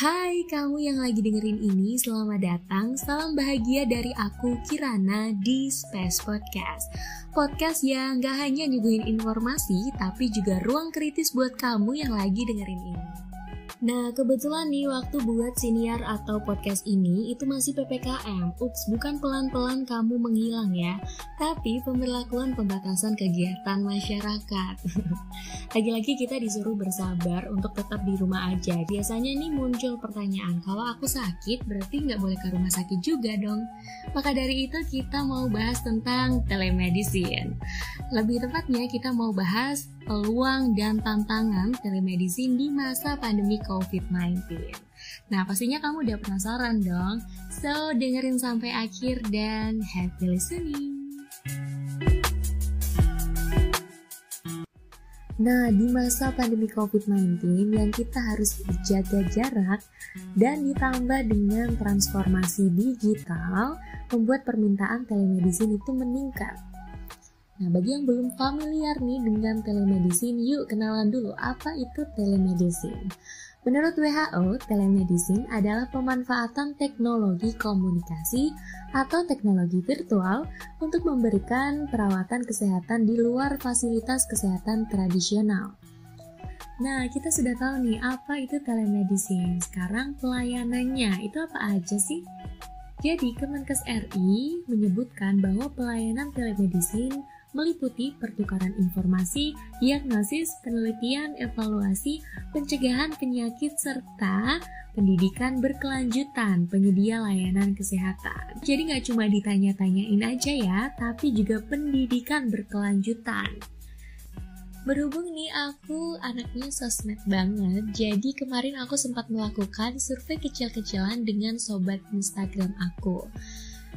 Hai kamu yang lagi dengerin ini, selamat datang. Salam bahagia dari aku Kirana di Space Podcast. Podcast yang gak hanya nyuguhin informasi, tapi juga ruang kritis buat kamu yang lagi dengerin ini. Nah, kebetulan nih waktu buat siniar atau podcast ini itu masih PPKM. Ups, bukan pelan-pelan kamu menghilang ya, tapi pemberlakuan pembatasan kegiatan masyarakat. Lagi-lagi kita disuruh bersabar untuk tetap di rumah aja. Biasanya nih muncul pertanyaan, kalau aku sakit berarti nggak boleh ke rumah sakit juga dong. Maka dari itu kita mau bahas tentang telemedicine. Lebih tepatnya kita mau bahas peluang dan tantangan telemedicine di masa pandemi COVID-19. Nah, pastinya kamu udah penasaran dong. So, dengerin sampai akhir dan happy listening. Nah, di masa pandemi COVID-19 yang kita harus jaga jarak dan ditambah dengan transformasi digital, membuat permintaan telemedicine itu meningkat. Nah, bagi yang belum familiar nih dengan telemedicine, yuk kenalan dulu apa itu telemedicine. Menurut WHO, telemedicine adalah pemanfaatan teknologi komunikasi atau teknologi virtual untuk memberikan perawatan kesehatan di luar fasilitas kesehatan tradisional. Nah, kita sudah tahu nih apa itu telemedicine. Sekarang pelayanannya itu apa aja sih? Jadi, Kemenkes RI menyebutkan bahwa pelayanan telemedicine meliputi pertukaran informasi, diagnosis, penelitian, evaluasi, pencegahan penyakit, serta pendidikan berkelanjutan penyedia layanan kesehatan. Jadi nggak cuma ditanya-tanyain aja ya, tapi juga pendidikan berkelanjutan. Berhubung nih aku anaknya sosmed banget, jadi kemarin aku sempat melakukan survei kecil-kecilan dengan sobat Instagram aku.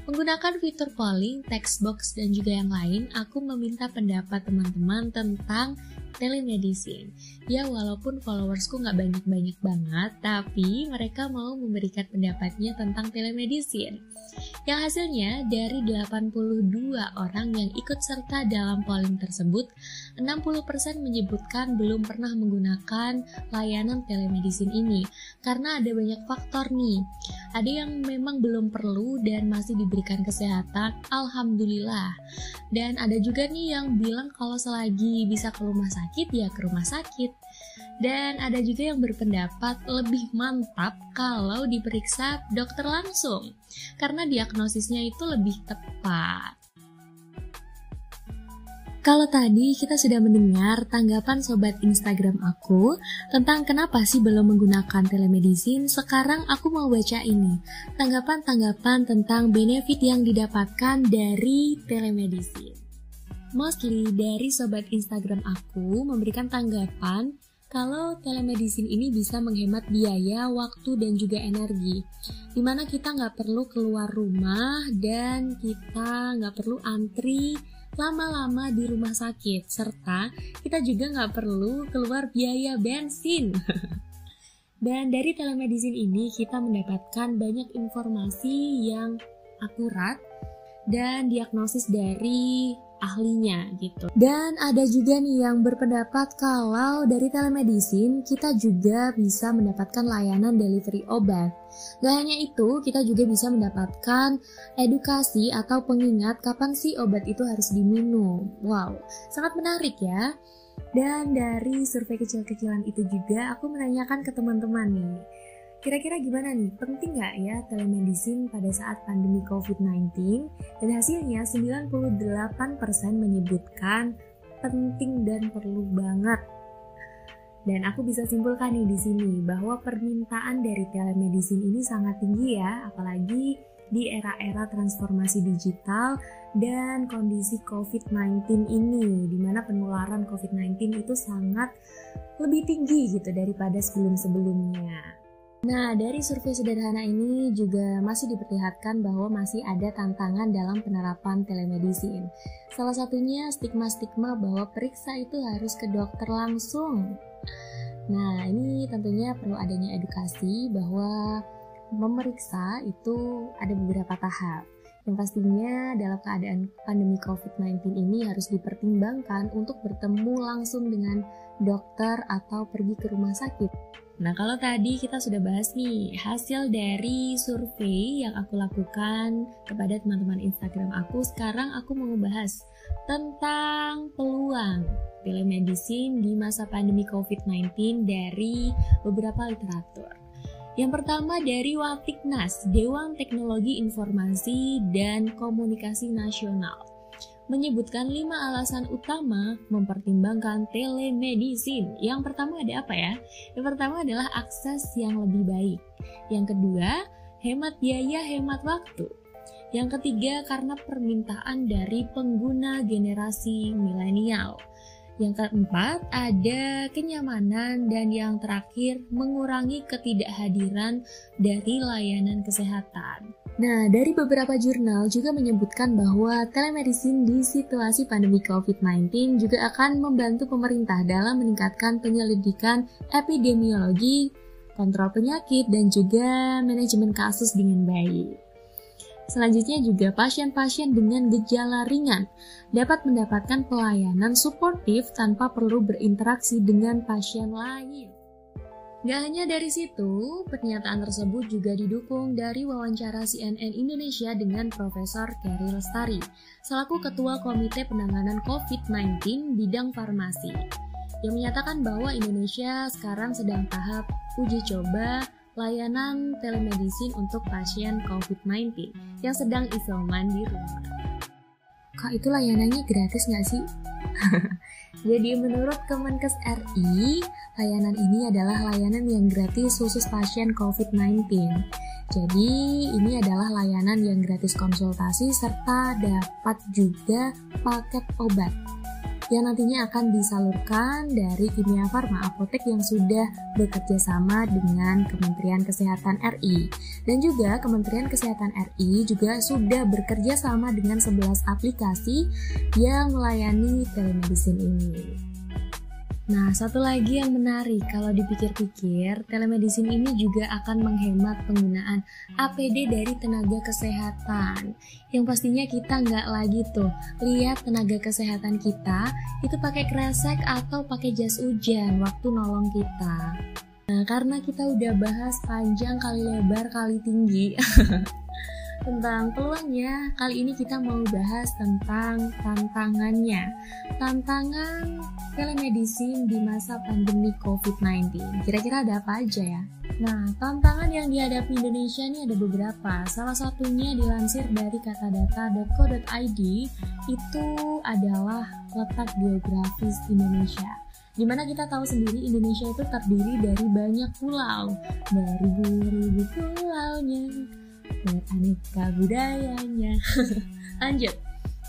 Menggunakan fitur polling, text box, dan juga yang lain, aku meminta pendapat teman-teman tentang telemedicine. Ya, walaupun followersku nggak banyak-banyak banget, tapi mereka mau memberikan pendapatnya tentang telemedicine. Yang hasilnya, dari 82 orang yang ikut serta dalam polling tersebut, 60% menyebutkan belum pernah menggunakan layanan telemedicine ini. Karena ada banyak faktor nih. Ada yang memang belum perlu dan masih diberikan kesehatan, alhamdulillah. Dan ada juga nih yang bilang kalau selagi bisa ke rumah sakit, ya ke rumah sakit. Dan ada juga yang berpendapat lebih mantap kalau diperiksa dokter langsung, karena diagnosisnya itu lebih tepat. Kalau tadi kita sudah mendengar tanggapan sobat Instagram aku tentang kenapa sih belum menggunakan telemedicine, sekarang aku mau baca ini, tanggapan-tanggapan tentang benefit yang didapatkan dari telemedicine. Mostly dari sobat Instagram aku memberikan tanggapan kalau telemedicine ini bisa menghemat biaya, waktu, dan juga energi, dimana kita nggak perlu keluar rumah dan kita nggak perlu antri lama-lama di rumah sakit, serta kita juga nggak perlu keluar biaya bensin. Dan dari telemedicine ini kita mendapatkan banyak informasi yang akurat dan diagnosis dari ahlinya gitu. Dan ada juga nih yang berpendapat kalau dari telemedicine kita juga bisa mendapatkan layanan delivery obat. Gak hanya itu, kita juga bisa mendapatkan edukasi atau pengingat kapan sih obat itu harus diminum. Wow, sangat menarik ya. Dan dari survei kecil-kecilan itu juga aku menanyakan ke teman-teman nih, kira-kira gimana nih, penting nggak ya telemedicine pada saat pandemi COVID-19? Dan hasilnya 98% menyebutkan penting dan perlu banget. Dan aku bisa simpulkan nih di sini bahwa permintaan dari telemedicine ini sangat tinggi ya, apalagi di era-era transformasi digital dan kondisi COVID-19 ini, di mana penularan COVID-19 itu sangat lebih tinggi gitu daripada sebelum-sebelumnya. Nah, dari survei sederhana ini juga masih diperlihatkan bahwa masih ada tantangan dalam penerapan telemedicine. Salah satunya stigma-stigma bahwa periksa itu harus ke dokter langsung. Nah, ini tentunya perlu adanya edukasi bahwa memeriksa itu ada beberapa tahap. Yang pastinya dalam keadaan pandemi COVID-19 ini harus dipertimbangkan untuk bertemu langsung dengan dokter atau pergi ke rumah sakit. Nah, kalau tadi kita sudah bahas nih hasil dari survei yang aku lakukan kepada teman-teman Instagram aku. Sekarang aku mau membahas tentang peluang telemedicine di masa pandemi COVID-19 dari beberapa literatur. Yang pertama dari Watiknas, Dewan Teknologi Informasi dan Komunikasi Nasional, menyebutkan 5 alasan utama mempertimbangkan telemedicine. Yang pertama ada apa ya? Yang pertama adalah akses yang lebih baik. Yang kedua, hemat biaya, hemat waktu. Yang ketiga, karena permintaan dari pengguna generasi milenial. Yang keempat, ada kenyamanan, dan yang terakhir, mengurangi ketidakhadiran dari layanan kesehatan. Nah, dari beberapa jurnal juga menyebutkan bahwa telemedicine di situasi pandemi COVID-19 juga akan membantu pemerintah dalam meningkatkan penyelidikan epidemiologi, kontrol penyakit, dan juga manajemen kasus dengan baik. Selanjutnya juga pasien-pasien dengan gejala ringan dapat mendapatkan pelayanan suportif tanpa perlu berinteraksi dengan pasien lain. Gak hanya dari situ, pernyataan tersebut juga didukung dari wawancara CNN Indonesia dengan Profesor Kerry Lestari, selaku Ketua Komite Penanganan COVID-19 bidang farmasi, yang menyatakan bahwa Indonesia sekarang sedang tahap uji coba layanan telemedicine untuk pasien COVID-19 yang sedang isoman di rumah. Kak, itu layanannya gratis nggak sih? Jadi menurut Kemenkes RI, layanan ini adalah layanan yang gratis khusus pasien COVID-19. Jadi ini adalah layanan yang gratis konsultasi serta dapat juga paket obat yang nantinya akan disalurkan dari Kimia Farma Apotek yang sudah bekerja sama dengan Kementerian Kesehatan RI. Dan juga Kementerian Kesehatan RI juga sudah bekerja sama dengan 11 aplikasi yang melayani telemedicine ini. Nah, satu lagi yang menarik kalau dipikir-pikir, telemedicine ini juga akan menghemat penggunaan APD dari tenaga kesehatan. Yang pastinya kita nggak lagi tuh lihat tenaga kesehatan kita itu pakai kresek atau pakai jas hujan waktu nolong kita. Nah, karena kita udah bahas panjang kali lebar kali tinggi tentang peluangnya, kali ini kita mau bahas tentang tantangannya. Tantangan telemedicine di masa pandemi COVID-19. Kira-kira ada apa aja ya? Nah, tantangan yang dihadapi Indonesia ini ada beberapa. Salah satunya dilansir dari katadata.co.id, itu adalah letak geografis Indonesia. Dimana kita tahu sendiri Indonesia itu terdiri dari banyak pulau, beribu-ribu pulaunya, beraneka budayanya. Lanjut.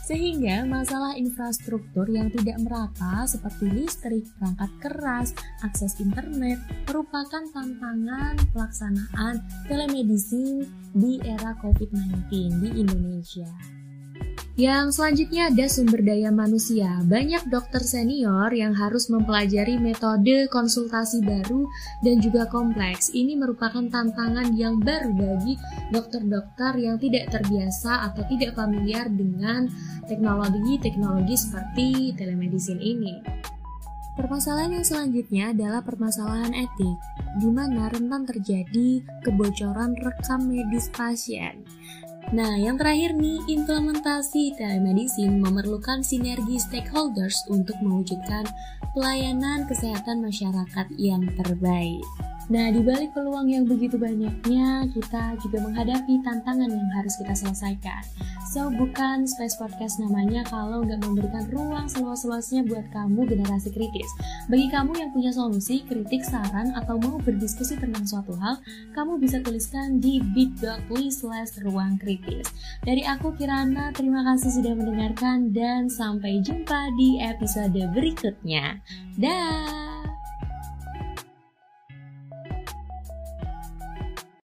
Sehingga masalah infrastruktur yang tidak merata seperti listrik, perangkat keras, akses internet merupakan tantangan pelaksanaan telemedicine di era COVID-19 di Indonesia. Yang selanjutnya ada sumber daya manusia. Banyak dokter senior yang harus mempelajari metode konsultasi baru dan juga kompleks. Ini merupakan tantangan yang baru bagi dokter-dokter yang tidak terbiasa atau tidak familiar dengan teknologi-teknologi seperti telemedicine ini. Permasalahan yang selanjutnya adalah permasalahan etik, di mana rentan terjadi kebocoran rekam medis pasien. Nah, yang terakhir nih, implementasi telemedicine memerlukan sinergi stakeholders untuk mewujudkan pelayanan kesehatan masyarakat yang terbaik. Nah, di balik peluang yang begitu banyaknya, kita juga menghadapi tantangan yang harus kita selesaikan. So, bukan Space Podcast namanya kalau nggak memberikan ruang seluas-luasnya buat kamu generasi kritis. Bagi kamu yang punya solusi, kritik, saran, atau mau berdiskusi tentang suatu hal, kamu bisa tuliskan di bit.ly/ruangkritis. Dari aku, Kirana, terima kasih sudah mendengarkan dan sampai jumpa di episode berikutnya. Dah!